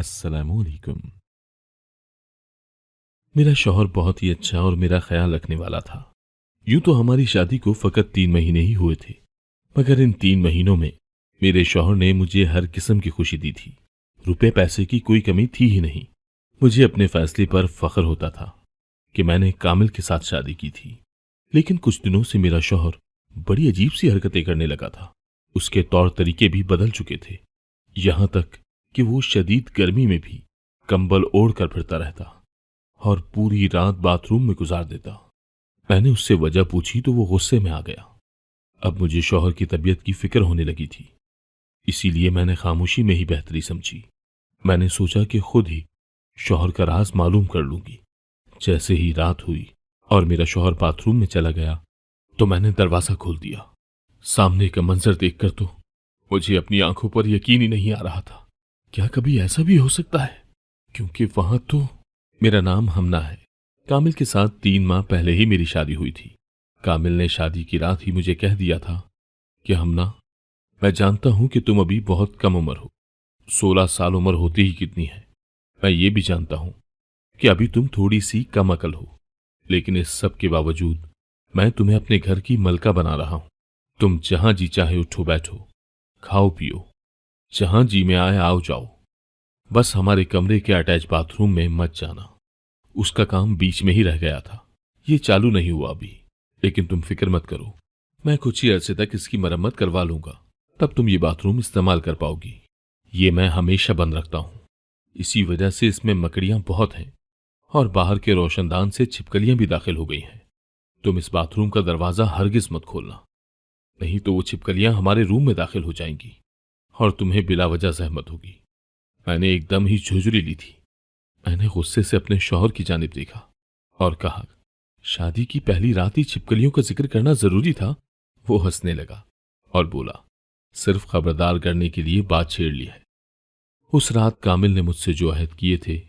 अस्सलामुअलैकुम। मेरा शौहर बहुत ही अच्छा और मेरा ख्याल रखने वाला था। यूं तो हमारी शादी को फकत 3 महीने ही हुए थे, मगर इन 3 महीनों में मेरे शौहर ने मुझे हर किस्म की खुशी दी थी। रुपए पैसे की कोई कमी थी ही नहीं। मुझे अपने फैसले पर फख्र होता था कि मैंने कामिल के साथ शादी की थी। लेकिन कुछ दिनों से मेरा शौहर बड़ी अजीब सी हरकतें करने लगा था। उसके तौर तरीके भी बदल चुके थे, यहां तक कि वो शदीद गर्मी में भी कंबल ओढ़ कर फिरता रहता और पूरी रात बाथरूम में गुजार देता। मैंने उससे वजह पूछी तो वो गुस्से में आ गया। अब मुझे शौहर की तबीयत की फिक्र होने लगी थी, इसीलिए मैंने खामोशी में ही बेहतरी समझी। मैंने सोचा कि खुद ही शौहर का राज मालूम कर लूंगी। जैसे ही रात हुई और मेरा शौहर बाथरूम में चला गया तो मैंने दरवाजा खोल दिया। सामने का मंजर देखकर तो मुझे अपनी आंखों पर यकीन ही नहीं आ रहा था। क्या कभी ऐसा भी हो सकता है? क्योंकि वहां तो मेरा नाम हमना है। कामिल के साथ 3 माह पहले ही मेरी शादी हुई थी। कामिल ने शादी की रात ही मुझे कह दिया था कि हमना, मैं जानता हूं कि तुम अभी बहुत कम उम्र हो। 16 साल उम्र होती ही कितनी है। मैं ये भी जानता हूं कि अभी तुम थोड़ी सी कम अकल हो, लेकिन इस सब के बावजूद मैं तुम्हें अपने घर की मलका बना रहा हूं। तुम जहां जी चाहे उठो बैठो, खाओ पियो, जहां जी में आए आओ जाओ। बस हमारे कमरे के अटैच बाथरूम में मत जाना। उसका काम बीच में ही रह गया था, ये चालू नहीं हुआ अभी। लेकिन तुम फिक्र मत करो, मैं कुछ ही अरसे तक इसकी मरम्मत करवा लूंगा, तब तुम ये बाथरूम इस्तेमाल कर पाओगी। ये मैं हमेशा बंद रखता हूं, इसी वजह से इसमें मकड़ियां बहुत हैं और बाहर के रोशनदान से छिपकलियां भी दाखिल हो गई हैं। तुम इस बाथरूम का दरवाजा हरगिज मत खोलना, नहीं तो वो छिपकलियां हमारे रूम में दाखिल हो जाएंगी और तुम्हें बिला वजह जहमत होगी। मैंने एकदम ही झुंझुरी ली थी। मैंने गुस्से से अपने शौहर की जानिब देखा और कहा, शादी की पहली रात ही छिपकलियों का जिक्र करना जरूरी था? वो हंसने लगा और बोला, सिर्फ खबरदार करने के लिए बात छेड़ ली है। उस रात कामिल ने मुझसे जो अहद किए थे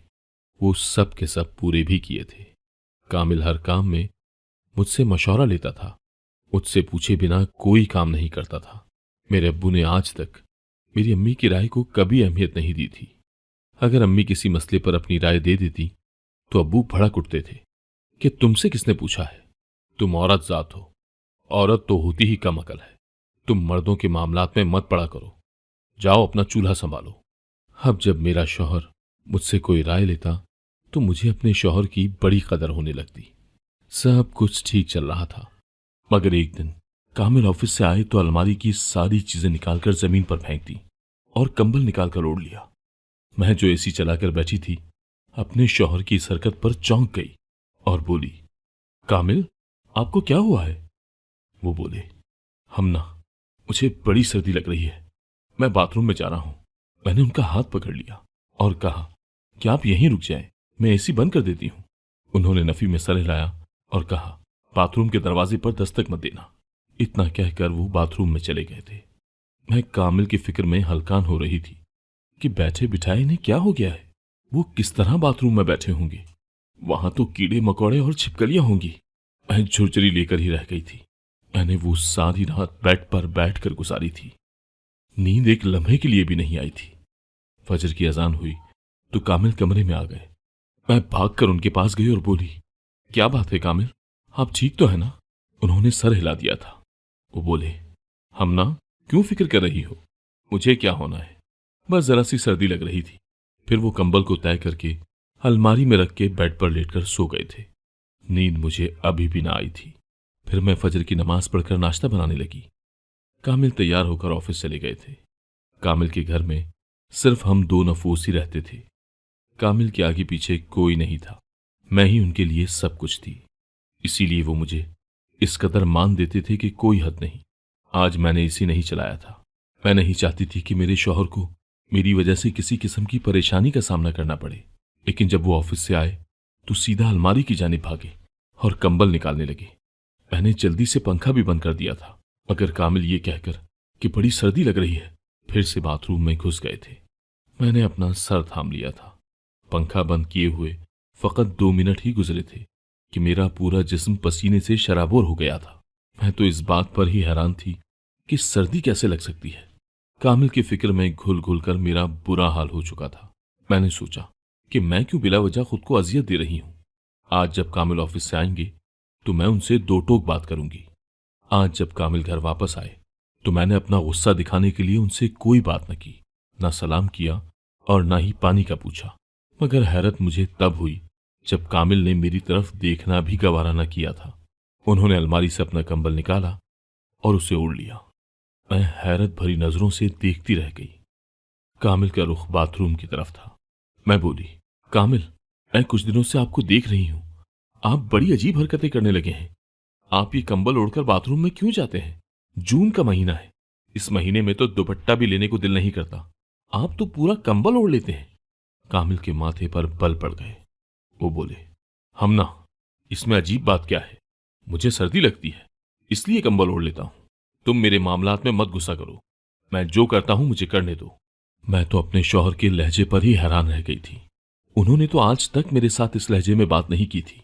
वो सब के सब पूरे भी किए थे। कामिल हर काम में मुझसे मशवरा लेता था, मुझसे पूछे बिना कोई काम नहीं करता था। मेरे अब्बू ने आज तक मेरी अम्मी की राय को कभी अहमियत नहीं दी थी। अगर अम्मी किसी मसले पर अपनी राय दे देती तो अब्बू भड़क उठते थे कि तुमसे किसने पूछा है, तुम औरत जात हो, औरत तो होती ही कम अकल है, तुम मर्दों के मामलात में मत पड़ा करो, जाओ अपना चूल्हा संभालो। अब जब मेरा शौहर मुझसे कोई राय लेता तो मुझे अपने शौहर की बड़ी कदर होने लगती। सब कुछ ठीक चल रहा था, मगर एक दिन कामिल ऑफिस से आए तो अलमारी की सारी चीजें निकालकर जमीन पर फेंक दी और कंबल निकालकर ओढ़ लिया। मैं जो एसी चलाकर बैठी थी अपने शौहर की इस हरकत पर चौंक गई और बोली, कामिल आपको क्या हुआ है? वो बोले, हमना, मुझे बड़ी सर्दी लग रही है, मैं बाथरूम में जा रहा हूं। मैंने उनका हाथ पकड़ लिया और कहा कि आप यहीं रुक जाएं, मैं एसी बंद कर देती हूं। उन्होंने नफी में सर हिलाया और कहा, बाथरूम के दरवाजे पर दस्तक मत देना। इतना कहकर वो बाथरूम में चले गए थे। मैं कामिल की फिक्र में हलकान हो रही थी कि बैठे बिठाए इन्हें क्या हो गया है। वो किस तरह बाथरूम में बैठे होंगे, वहां तो कीड़े मकोड़े और छिपकलियां होंगी। मैं झुरझुरी लेकर ही रह गई थी। मैंने वो सारी रात बेड पर बैठकर गुजारी थी। नींद एक लम्हे के लिए भी नहीं आई थी। फजर की अजान हुई तो कामिल कमरे में आ गए। मैं भागकर उनके पास गई और बोली, क्या बात है कामिल, आप ठीक तो है ना? उन्होंने सर हिला दिया था। वो बोले, हमना, क्यों फिक्र कर रही हो, मुझे क्या होना है, बस जरा सी सर्दी लग रही थी। फिर वो कंबल को तय करके अलमारी में रख के बेड पर लेटकर सो गए थे। नींद मुझे अभी भी ना आई थी। फिर मैं फजर की नमाज पढ़कर नाश्ता बनाने लगी। कामिल तैयार होकर ऑफिस चले गए थे। कामिल के घर में सिर्फ हम दो नफूस ही रहते थे। कामिल के आगे पीछे कोई नहीं था, मैं ही उनके लिए सब कुछ थी। इसीलिए वो मुझे इस कदर मान देते थे कि कोई हद नहीं। आज मैंने इसी नहीं चलाया था। मैं नहीं चाहती थी कि मेरे शौहर को मेरी वजह से किसी किस्म की परेशानी का सामना करना पड़े। लेकिन जब वो ऑफिस से आए तो सीधा अलमारी की जानिब भागे और कंबल निकालने लगे। मैंने जल्दी से पंखा भी बंद कर दिया था, मगर कामिल ये कहकर कि बड़ी सर्दी लग रही है फिर से बाथरूम में घुस गए थे। मैंने अपना सर थाम लिया था। पंखा बंद किए हुए फकत 2 मिनट ही गुजरे थे कि मेरा पूरा जिस्म पसीने से शराबोर हो गया था। मैं तो इस बात पर ही हैरान थी कि सर्दी कैसे लग सकती है। कामिल की फिक्र में घुल घुल कर मेरा बुरा हाल हो चुका था। मैंने सोचा कि मैं क्यों बिला वजह खुद को अजियत दे रही हूं। आज जब कामिल ऑफिस से आएंगे तो मैं उनसे दो टोक बात करूंगी। आज जब कामिल घर वापस आए तो मैंने अपना गुस्सा दिखाने के लिए उनसे कोई बात न की, ना सलाम किया और ना ही पानी का पूछा। मगर हैरत मुझे तब हुई जब कामिल ने मेरी तरफ देखना भी गवारा न किया था। उन्होंने अलमारी से अपना कंबल निकाला और उसे ओढ़ लिया। मैं हैरत भरी नजरों से देखती रह गई। कामिल का रुख बाथरूम की तरफ था। मैं बोली, कामिल, मैं कुछ दिनों से आपको देख रही हूं। आप बड़ी अजीब हरकतें करने लगे हैं। आप ये कंबल ओढ़कर बाथरूम में क्यों जाते हैं? जून का महीना है, इस महीने में तो दुपट्टा भी लेने को दिल नहीं करता। आप तो पूरा कंबल ओढ़ लेते हैं। कामिल के माथे पर बल पड़ गए। वो बोले, हमना, इसमें अजीब बात क्या है? मुझे सर्दी लगती है इसलिए कंबल ओढ़ लेता हूं। तुम मेरे मामलात में मत गुस्सा करो। मैं जो करता हूं मुझे करने दो। मैं तो अपने शौहर के लहजे पर ही हैरान रह गई थी। उन्होंने तो आज तक मेरे साथ इस लहजे में बात नहीं की थी।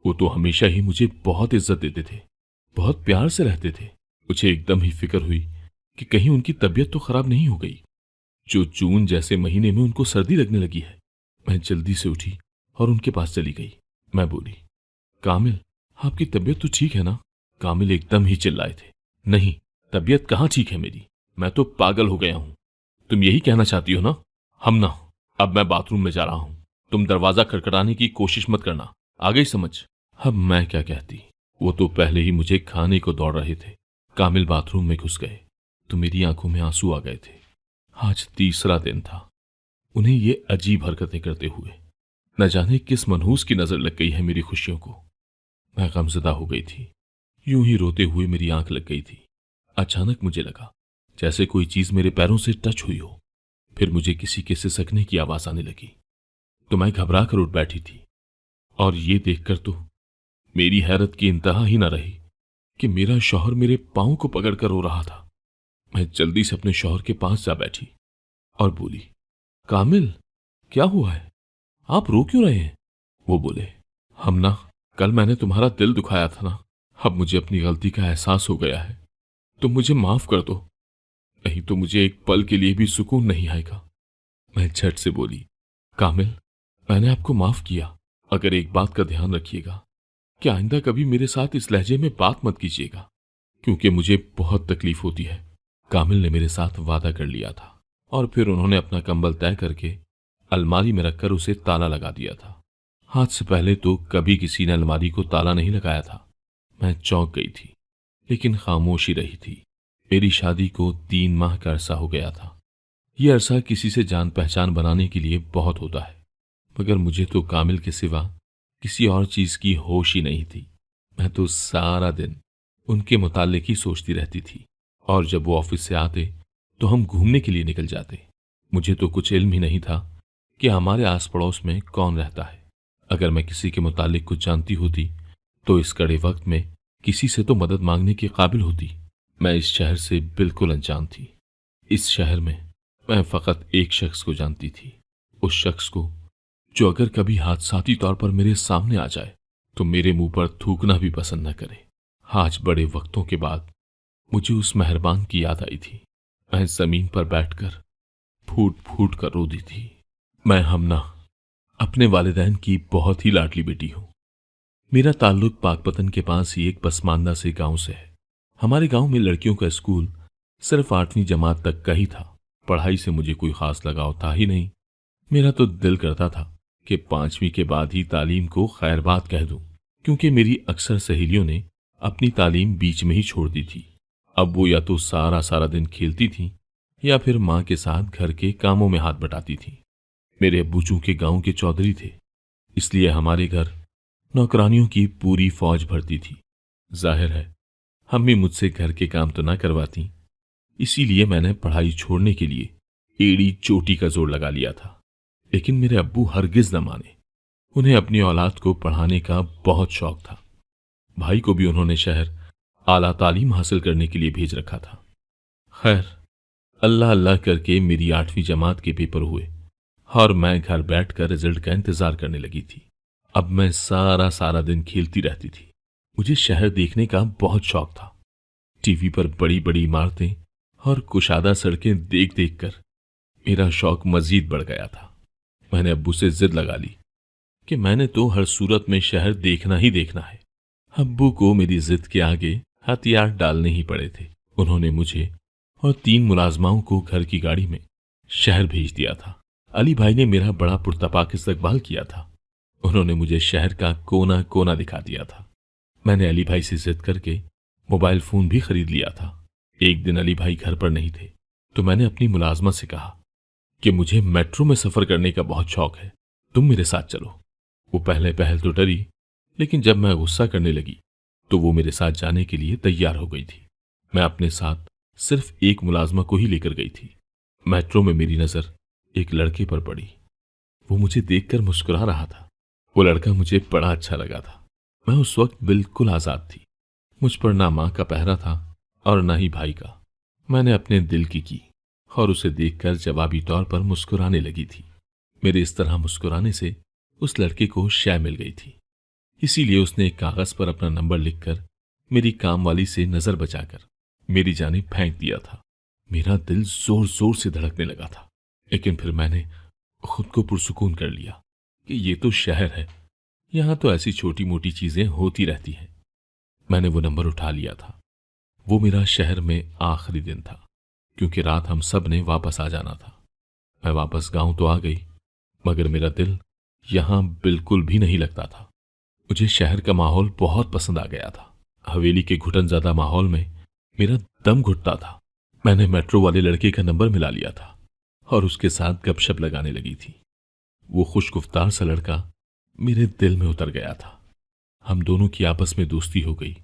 वो तो हमेशा ही मुझे बहुत इज्जत देते थे, बहुत प्यार से रहते थे। मुझे एकदम ही फिक्र हुई कि कहीं उनकी तबीयत तो खराब नहीं हो गई, जो जून जैसे महीने में उनको सर्दी लगने लगी है। मैं जल्दी से उठी और उनके पास चली गई। मैं बोली, कामिल, आपकी तबीयत तो ठीक है ना? कामिल एकदम ही चिल्लाए थे, नहीं, तबीयत कहाँ ठीक है मेरी, मैं तो पागल हो गया हूं। तुम यही कहना चाहती हो ना? हमना, अब मैं बाथरूम में जा रहा हूं। तुम दरवाजा खटखटाने की कोशिश मत करना, आ गई समझ? अब मैं क्या कहती, वो तो पहले ही मुझे खाने को दौड़ रहे थे। कामिल बाथरूम में घुस गए तो मेरी आंखों में आंसू आ गए थे। आज तीसरा दिन था उन्हें ये अजीब हरकतें करते हुए। न जाने किस मनहूस की नजर लग गई है मेरी खुशियों को। मैं गमज़दा हो गई थी। यूं ही रोते हुए मेरी आंख लग गई थी। अचानक मुझे लगा जैसे कोई चीज मेरे पैरों से टच हुई हो। फिर मुझे किसी के सिसकने की आवाज आने लगी तो मैं घबरा कर उठ बैठी थी। और ये देखकर तो मेरी हैरत की इंतहा ही न रही कि मेरा शौहर मेरे पांव को पकड़कर रो रहा था। मैं जल्दी से अपने शौहर के पास जा बैठी और बोली, कामिल, क्या हुआ है? आप रो क्यों रहे हैं? वो बोले, हमना, कल मैंने तुम्हारा दिल दुखाया था ना, अब मुझे अपनी गलती का एहसास हो गया है। तुम मुझे माफ कर दो, नहीं तो मुझे एक पल के लिए भी सुकून नहीं आएगा। मैं झट से बोली, कामिल, मैंने आपको माफ किया, अगर एक बात का ध्यान रखिएगा कि आइंदा कभी मेरे साथ इस लहजे में बात मत कीजिएगा, क्योंकि मुझे बहुत तकलीफ होती है। कामिल ने मेरे साथ वादा कर लिया था और फिर उन्होंने अपना कंबल तय करके अलमारी में रखकर उसे ताला लगा दिया था। हाथ से पहले तो कभी किसी ने अलमारी को ताला नहीं लगाया था। मैं चौंक गई थी, लेकिन खामोशी रही थी। मेरी शादी को 3 माह का अरसा हो गया था। यह अरसा किसी से जान पहचान बनाने के लिए बहुत होता है, मगर मुझे तो कामिल के सिवा किसी और चीज की होश ही नहीं थी। मैं तो सारा दिन उनके मुताल्लिक ही सोचती रहती थी, और जब वो ऑफिस से आते तो हम घूमने के लिए निकल जाते। मुझे तो कुछ इल्म ही नहीं था कि हमारे आस पड़ोस में कौन रहता है। अगर मैं किसी के मुताल्लिक कुछ जानती होती तो इस कड़े वक्त में किसी से तो मदद मांगने के काबिल होती। मैं इस शहर से बिल्कुल अनजान थी। इस शहर में मैं फकत एक शख्स को जानती थी, उस शख्स को जो अगर कभी हादसाती तौर पर मेरे सामने आ जाए तो मेरे मुंह पर थूकना भी पसंद न करे। आज बड़े वक्तों के बाद मुझे उस मेहरबान की याद आई थी। मैं जमीन पर बैठकर फूट फूट कर रो दी थी। मैं हमना अपने वालिदैन की बहुत ही लाडली बेटी हूं। मेरा ताल्लुक पाकपतन के पास ही एक पसमानदा से गांव से है। हमारे गांव में लड़कियों का स्कूल सिर्फ 8वीं जमात तक का ही था। पढ़ाई से मुझे कोई खास लगाव था ही नहीं। मेरा तो दिल करता था कि 5वीं के बाद ही तालीम को खैरबाद कह दूं, क्योंकि मेरी अक्सर सहेलियों ने अपनी तालीम बीच में ही छोड़ दी थी। अब वो या तो सारा सारा दिन खेलती थी या फिर माँ के साथ घर के कामों में हाथ बटाती थी। मेरे अब्बू चूंकि गांव के चौधरी थे, इसलिए हमारे घर नौकरानियों की पूरी फौज भरती थी। जाहिर है अम्मी मुझसे घर के काम तो ना करवाती, इसीलिए मैंने पढ़ाई छोड़ने के लिए एड़ी चोटी का जोर लगा लिया था। लेकिन मेरे अब्बू हरगिज न माने। उन्हें अपनी औलाद को पढ़ाने का बहुत शौक था। भाई को भी उन्होंने शहर आला तालीम हासिल करने के लिए भेज रखा था। खैर, अल्लाह अल्लाह करके मेरी 8वीं जमात के पेपर हुए और मैं घर बैठकर रिजल्ट का इंतजार करने लगी थी। अब मैं सारा सारा दिन खेलती रहती थी। मुझे शहर देखने का बहुत शौक था। टीवी पर बड़ी बड़ी इमारतें और कुशादा सड़कें देख देख कर मेरा शौक मजीद बढ़ गया था। मैंने अब्बू से जिद लगा ली कि मैंने तो हर सूरत में शहर देखना ही देखना है। अब्बू को मेरी जिद के आगे हथियार डालने ही पड़े थे। उन्होंने मुझे और 3 मुलाजमाओं को घर की गाड़ी में शहर भेज दिया था। अली भाई ने मेरा बड़ा पुरतपाक इस्तकबाल किया था। उन्होंने मुझे शहर का कोना कोना दिखा दिया था। मैंने अली भाई से जिद करके मोबाइल फोन भी खरीद लिया था। एक दिन अली भाई घर पर नहीं थे तो मैंने अपनी मुलाजमा से कहा कि मुझे मेट्रो में सफर करने का बहुत शौक है, तुम मेरे साथ चलो। वो पहले पहल तो डरी, लेकिन जब मैं गुस्सा करने लगी तो वो मेरे साथ जाने के लिए तैयार हो गई थी। मैं अपने साथ सिर्फ एक मुलाजमा को ही लेकर गई थी। मेट्रो में मेरी नजर एक लड़के पर पड़ी। वो मुझे देखकर मुस्कुरा रहा था। वो लड़का मुझे बड़ा अच्छा लगा था। मैं उस वक्त बिल्कुल आजाद थी। मुझ पर ना माँ का पहरा था और ना ही भाई का। मैंने अपने दिल की और उसे देखकर जवाबी तौर पर मुस्कुराने लगी थी। मेरे इस तरह मुस्कुराने से उस लड़के को शय मिल गई थी, इसीलिए उसने एक कागज पर अपना नंबर लिखकर मेरी काम वाली से नजर बचाकर मेरी जानिब फेंक दिया था। मेरा दिल जोर जोर से धड़कने लगा था, लेकिन फिर मैंने खुद को पुरसुकून कर लिया कि ये तो शहर है, यहां तो ऐसी छोटी मोटी चीजें होती रहती हैं। मैंने वो नंबर उठा लिया था। वो मेरा शहर में आखिरी दिन था, क्योंकि रात हम सब ने वापस आ जाना था। मैं वापस गांव तो आ गई, मगर मेरा दिल यहां बिल्कुल भी नहीं लगता था। मुझे शहर का माहौल बहुत पसंद आ गया था। हवेली के घुटनज़दा माहौल में मेरा दम घुटता था। मैंने मेट्रो वाले लड़के का नंबर मिला लिया था और उसके साथ गपशप लगाने लगी थी। वो खुशगुफ्तार सा लड़का मेरे दिल में उतर गया था। हम दोनों की आपस में दोस्ती हो गई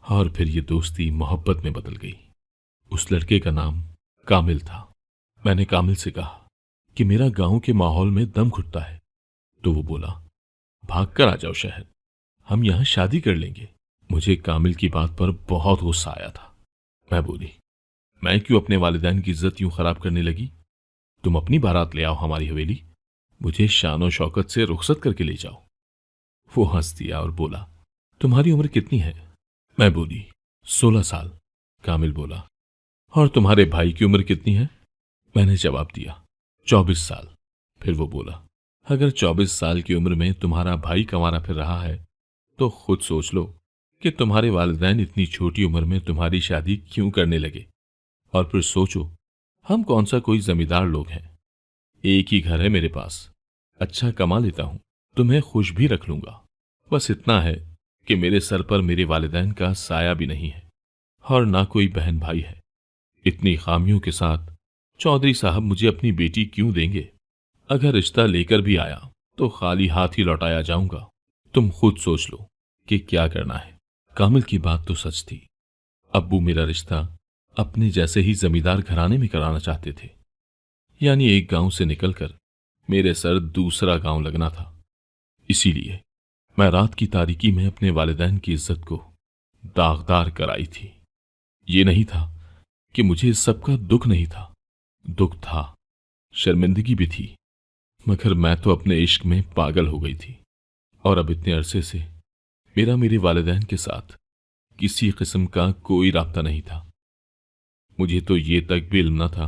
और फिर ये दोस्ती मोहब्बत में बदल गई। उस लड़के का नाम कामिल था। मैंने कामिल से कहा कि मेरा गांव के माहौल में दम घुटता है, तो वो बोला, भाग कर आ जाओ शहर, हम यहां शादी कर लेंगे। मुझे कामिल की बात पर बहुत गुस्सा आया था। मैं बोली, मैं क्यों अपने वालिदैन की इज्जत यूं खराब करने लगी? तुम अपनी बारात ले आओ हमारी हवेली, मुझे शानो शौकत से रुखसत करके ले जाओ। वो हंस दिया और बोला, तुम्हारी उम्र कितनी है? मैं बोली, 16 साल। कामिल बोला, और तुम्हारे भाई की उम्र कितनी है? मैंने जवाब दिया, 24 साल। फिर वो बोला, अगर 24 साल की उम्र में तुम्हारा भाई कमारा फिर रहा है तो खुद सोच लो कि तुम्हारे वालिदैन इतनी छोटी उम्र में तुम्हारी शादी क्यों करने लगे। और फिर सोचो, हम कौन सा कोई जमींदार लोग हैं। एक ही घर है मेरे पास, अच्छा कमा लेता हूं, तुम्हें खुश भी रख लूंगा। बस इतना है कि मेरे सर पर मेरे वालिदैन का साया भी नहीं है और ना कोई बहन भाई है। इतनी खामियों के साथ चौधरी साहब मुझे अपनी बेटी क्यों देंगे? अगर रिश्ता लेकर भी आया तो खाली हाथ ही लौटाया जाऊंगा। तुम खुद सोच लो कि क्या करना है। कामिल की बात तो सच थी। अब्बू मेरा रिश्ता अपने जैसे ही जमींदार घराने में कराना चाहते थे, यानी एक गांव से निकलकर मेरे सर दूसरा गांव लगना था। इसीलिए मैं रात की तारीकी में अपने वालिदैन की इज्जत को दागदार कराई थी। ये नहीं था कि मुझे इस सब का दुख नहीं था, दुख था, शर्मिंदगी भी थी, मगर मैं तो अपने इश्क में पागल हो गई थी। और अब इतने अरसे से मेरा मेरे वालिदैन के साथ किसी किस्म का कोई राब्ता नहीं था। मुझे तो ये तक भी इल्म न था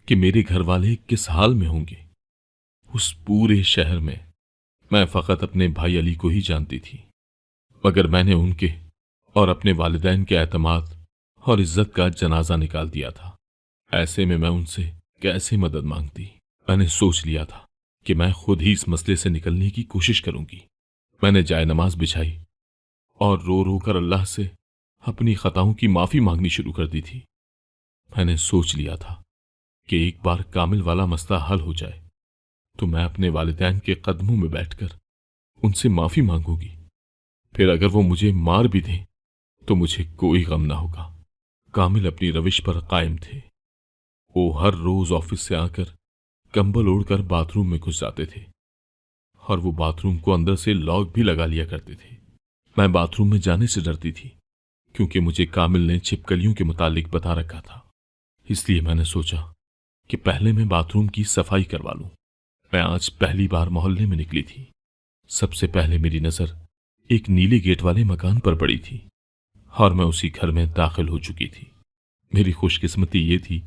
कि मेरे घर वाले किस हाल में होंगे। उस पूरे शहर में मैं फकत अपने भाई अली को ही जानती थी, मगर मैंने उनके और अपने वालिदैन के एतमाद और इज्जत का जनाजा निकाल दिया था। ऐसे में मैं उनसे कैसे मदद मांगती? मैंने सोच लिया था कि मैं खुद ही इस मसले से निकलने की कोशिश करूंगी। मैंने जाए नमाज बिछाई और रो रो कर अल्लाह से अपनी खताओं की माफी मांगनी शुरू कर दी थी। मैंने सोच लिया था कि एक बार कामिल वाला मसला हल हो जाए तो मैं अपने वालिदैन के कदमों में बैठकर उनसे माफी मांगूंगी। फिर अगर वो मुझे मार भी दें तो मुझे कोई गम ना होगा। कामिल अपनी रविश पर कायम थे। वो हर रोज ऑफिस से आकर कंबल ओढ़कर बाथरूम में घुस जाते थे और वो बाथरूम को अंदर से लॉक भी लगा लिया करते थे। मैं बाथरूम में जाने से डरती थी क्योंकि मुझे कामिल ने छिपकलियों के मुतालिक बता रखा था। इसलिए मैंने सोचा कि पहले मैं बाथरूम की सफाई करवा लूं। मैं आज पहली बार मोहल्ले में निकली थी। सबसे पहले मेरी नजर एक नीले गेट वाले मकान पर पड़ी थी और मैं उसी घर में दाखिल हो चुकी थी। मेरी खुशकिस्मती ये थी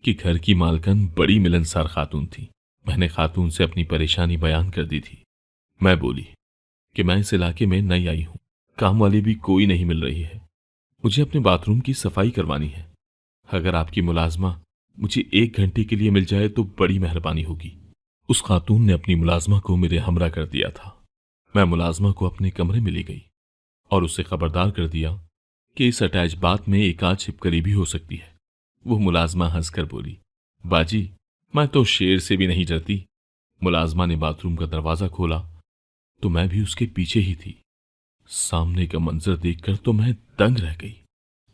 कि घर की मालकन बड़ी मिलनसार खातून थी। मैंने खातून से अपनी परेशानी बयान कर दी थी। मैं बोली कि मैं इस इलाके में नई आई हूं, काम वाली भी कोई नहीं मिल रही है, मुझे अपने बाथरूम की सफाई करवानी है। अगर आपकी मुलाजमा मुझे 1 घंटे के लिए मिल जाए तो बड़ी मेहरबानी होगी। उस खातून ने अपनी मुलाजमा को मेरे हमरा कर दिया था। मैं मुलाजमा को अपने कमरे में ले गई और उसे खबरदार कर दिया कि इस अटैच बात में एक आध छिपकली भी हो सकती है। वो मुलाजमा हंसकर बोली, बाजी, मैं तो शेर से भी नहीं डरती। मुलाजमा ने बाथरूम का दरवाजा खोला तो मैं भी उसके पीछे ही थी। सामने का मंजर देखकर तो मैं दंग रह गई।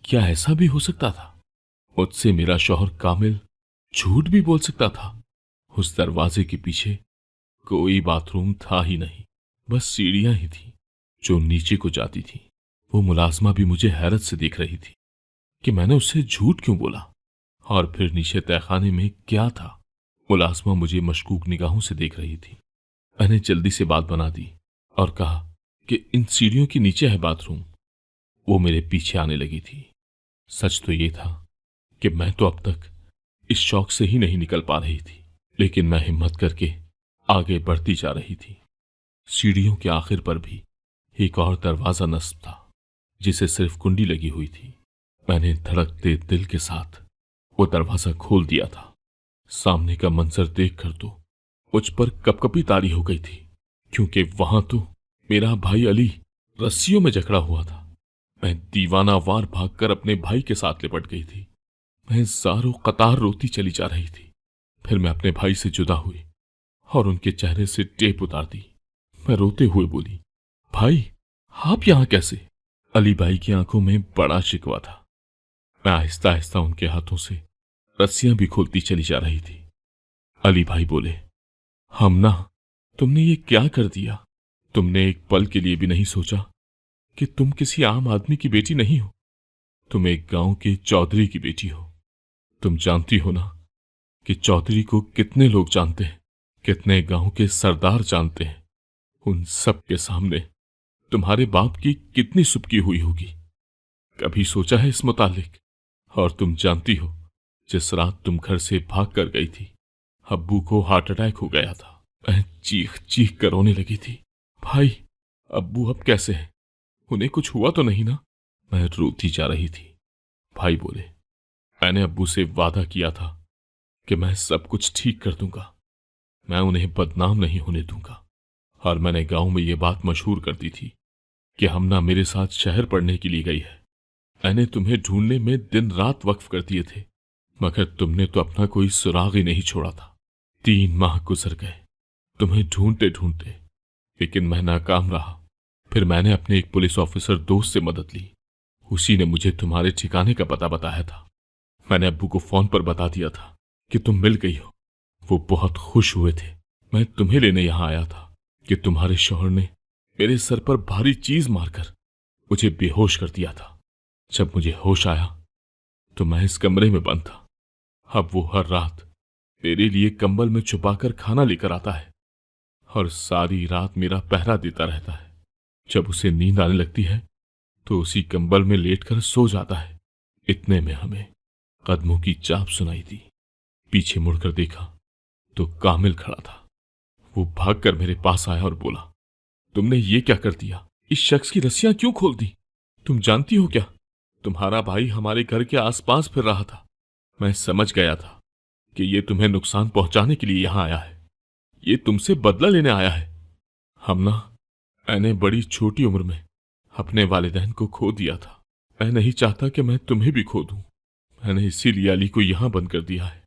क्या ऐसा भी हो सकता था? मुझसे मेरा शौहर कामिल झूठ भी बोल सकता था। उस दरवाजे के पीछे कोई बाथरूम था ही नहीं, बस सीढ़ियां ही थी जो नीचे को जाती थी। वो मुलाजमा भी मुझे हैरत से देख रही थी कि मैंने उससे झूठ क्यों बोला और फिर नीचे तहखाने में क्या था। मुलाजमा मुझे मशकूक निगाहों से देख रही थी। मैंने जल्दी से बात बना दी और कहा कि इन सीढ़ियों के नीचे है बाथरूम। वो मेरे पीछे आने लगी थी। सच तो ये था कि मैं तो अब तक इस शौक से ही नहीं निकल पा रही थी, लेकिन मैं हिम्मत करके आगे बढ़ती जा रही थी। सीढ़ियों के आखिर पर भी एक और दरवाजा नस्ब था जिसे सिर्फ कुंडी लगी हुई थी। मैंने धड़कते दिल के साथ वो दरवाजा खोल दिया था। सामने का मंजर देखकर तो मुझ पर कपकपी तारी हो गई थी, क्योंकि वहां तो मेरा भाई अली रस्सियों में जकड़ा हुआ था। मैं दीवाना वार भागकर अपने भाई के साथ लिपट गई थी। मैं ज़ारो कतार रोती चली जा रही थी। फिर मैं अपने भाई से जुदा हुई और उनके चेहरे से टेप उतार दी। मैं रोते हुए बोली, भाई, आप यहां कैसे? अली भाई की आंखों में बड़ा शिकवा था। मैं आहिस्ता आहिस्ता उनके हाथों से रस्सियां भी खोलती चली जा रही थी। अली भाई बोले, हमना, तुमने ये क्या कर दिया? तुमने एक पल के लिए भी नहीं सोचा कि तुम किसी आम आदमी की बेटी नहीं हो, तुम एक गांव के चौधरी की बेटी हो। तुम जानती हो ना कि चौधरी को कितने लोग जानते हैं, कितने गांव के सरदार जानते हैं। उन सब के सामने तुम्हारे बाप की कितनी सुबकी हुई होगी, कभी सोचा है इस मुतालिक? और तुम जानती हो, जिस रात तुम घर से भाग कर गई थी, अब्बू को हार्ट अटैक हो गया था। मैं चीख चीख कर रोने लगी थी। भाई, अब्बू अब कैसे हैं? उन्हें कुछ हुआ तो नहीं ना? मैं रोती जा रही थी। भाई बोले, मैंने अब्बू से वादा किया था कि मैं सब कुछ ठीक कर दूंगा, मैं उन्हें बदनाम नहीं होने दूंगा। और मैंने गांव में ये बात मशहूर कर दी थी कि हमना मेरे साथ शहर पढ़ने के लिए गई है। मैंने तुम्हें ढूंढने में दिन रात वक्फ कर दिए थे, मगर तुमने तो अपना कोई सुराग ही नहीं छोड़ा था। 3 माह गुजर गए तुम्हें ढूंढते ढूंढते, लेकिन मैं नाकाम रहा। फिर मैंने अपने एक पुलिस ऑफिसर दोस्त से मदद ली। उसी ने मुझे तुम्हारे ठिकाने का पता बताया था। मैंने अब्बू को फोन पर बता दिया था कि तुम मिल गई हो। वो बहुत खुश हुए थे। मैं तुम्हें लेने यहां आया था कि तुम्हारे शौहर ने मेरे सर पर भारी चीज मारकर मुझे बेहोश कर दिया था। जब मुझे होश आया तो मैं इस कमरे में बंद था। अब वो हर रात मेरे लिए कंबल में छुपाकर खाना लेकर आता है और सारी रात मेरा पहरा देता रहता है। जब उसे नींद आने लगती है तो उसी कंबल में लेटकर सो जाता है। इतने में हमें कदमों की चाप सुनाई दी। पीछे मुड़कर देखा तो कामिल खड़ा था। वो भागकर मेरे पास आया और बोला, तुमने ये क्या कर दिया? इस शख्स की रस्सियां क्यों खोल दी? तुम जानती हो क्या, तुम्हारा भाई हमारे घर के आसपास फिर रहा था। मैं समझ गया था कि ये तुम्हें नुकसान पहुंचाने के लिए यहां आया है, ये तुमसे बदला लेने आया है। हमना, मैंने बड़ी छोटी उम्र में अपने वालिदैन को खो दिया था। मैं नहीं चाहता कि मैं तुम्हें भी खो दूं। मैंने इसीलिए अली को यहां बंद कर दिया है।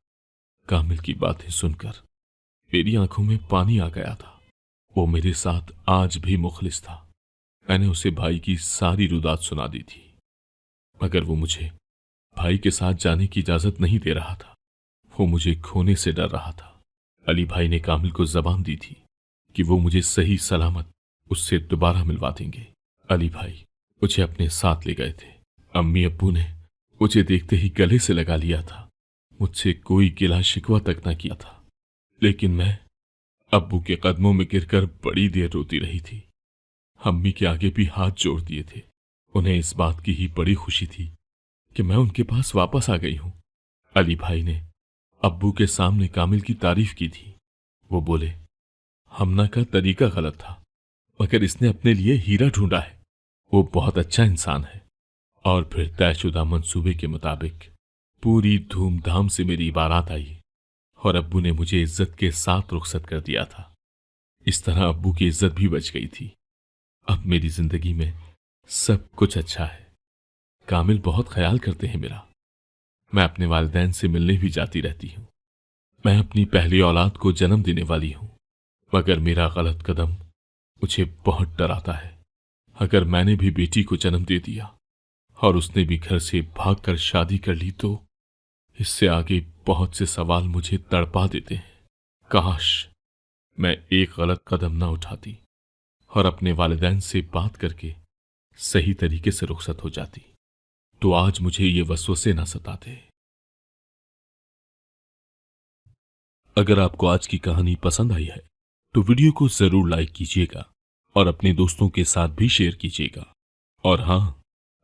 कामिल की बातें सुनकर मेरी आंखों में पानी आ गया था। वो मेरे साथ आज भी मुखलिस था। मैंने उसे भाई की सारी रुदात सुना दी थी, मगर वो मुझे भाई के साथ जाने की इजाजत नहीं दे रहा था। वो मुझे खोने से डर रहा था। अली भाई ने कामिल को जबान दी थी कि वो मुझे सही सलामत उससे दोबारा मिलवा देंगे। अली भाई मुझे अपने साथ ले गए थे। अम्मी अब्बू ने मुझे देखते ही गले से लगा लिया था। मुझसे कोई गिला शिकवा तक न किया था, लेकिन मैं अब्बू के कदमों में गिरकर बड़ी देर रोती रही थी। अम्मी के आगे भी हाथ जोड़ दिए थे। उन्हें इस बात की ही बड़ी खुशी थी कि मैं उनके पास वापस आ गई हूं। अली भाई ने अब्बू के सामने कामिल की तारीफ की थी। वो बोले, हमना का तरीका गलत था, मगर इसने अपने लिए हीरा ढूंढा है। वो बहुत अच्छा इंसान है। और फिर तयशुदा मंसूबे के मुताबिक पूरी धूमधाम से मेरी बारात आई और अब्बू ने मुझे इज्जत के साथ रुखसत कर दिया था। इस तरह अब्बू की इज्जत भी बच गई थी। अब मेरी जिंदगी में सब कुछ अच्छा है। कामिल बहुत ख्याल करते हैं मेरा। मैं अपने वालिदैन से मिलने भी जाती रहती हूँ। मैं अपनी पहली औलाद को जन्म देने वाली हूँ, मगर मेरा गलत कदम मुझे बहुत डराता है। अगर मैंने भी बेटी को जन्म दे दिया और उसने भी घर से भागकर शादी कर ली तो इससे आगे बहुत से सवाल मुझे तड़पा देते हैं। काश मैं एक गलत कदम ना उठाती और अपने वालिदैन से बात करके सही तरीके से रुखसत हो जाती, तो आज मुझे ये वसवसे ना सताते। अगर आपको आज की कहानी पसंद आई है तो वीडियो को जरूर लाइक कीजिएगा और अपने दोस्तों के साथ भी शेयर कीजिएगा। और हां,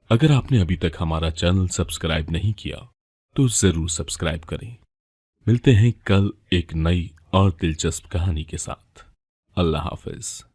अगर आपने अभी तक हमारा चैनल सब्सक्राइब नहीं किया तो जरूर सब्सक्राइब करें। मिलते हैं कल एक नई और दिलचस्प कहानी के साथ। अल्लाह हाफिज।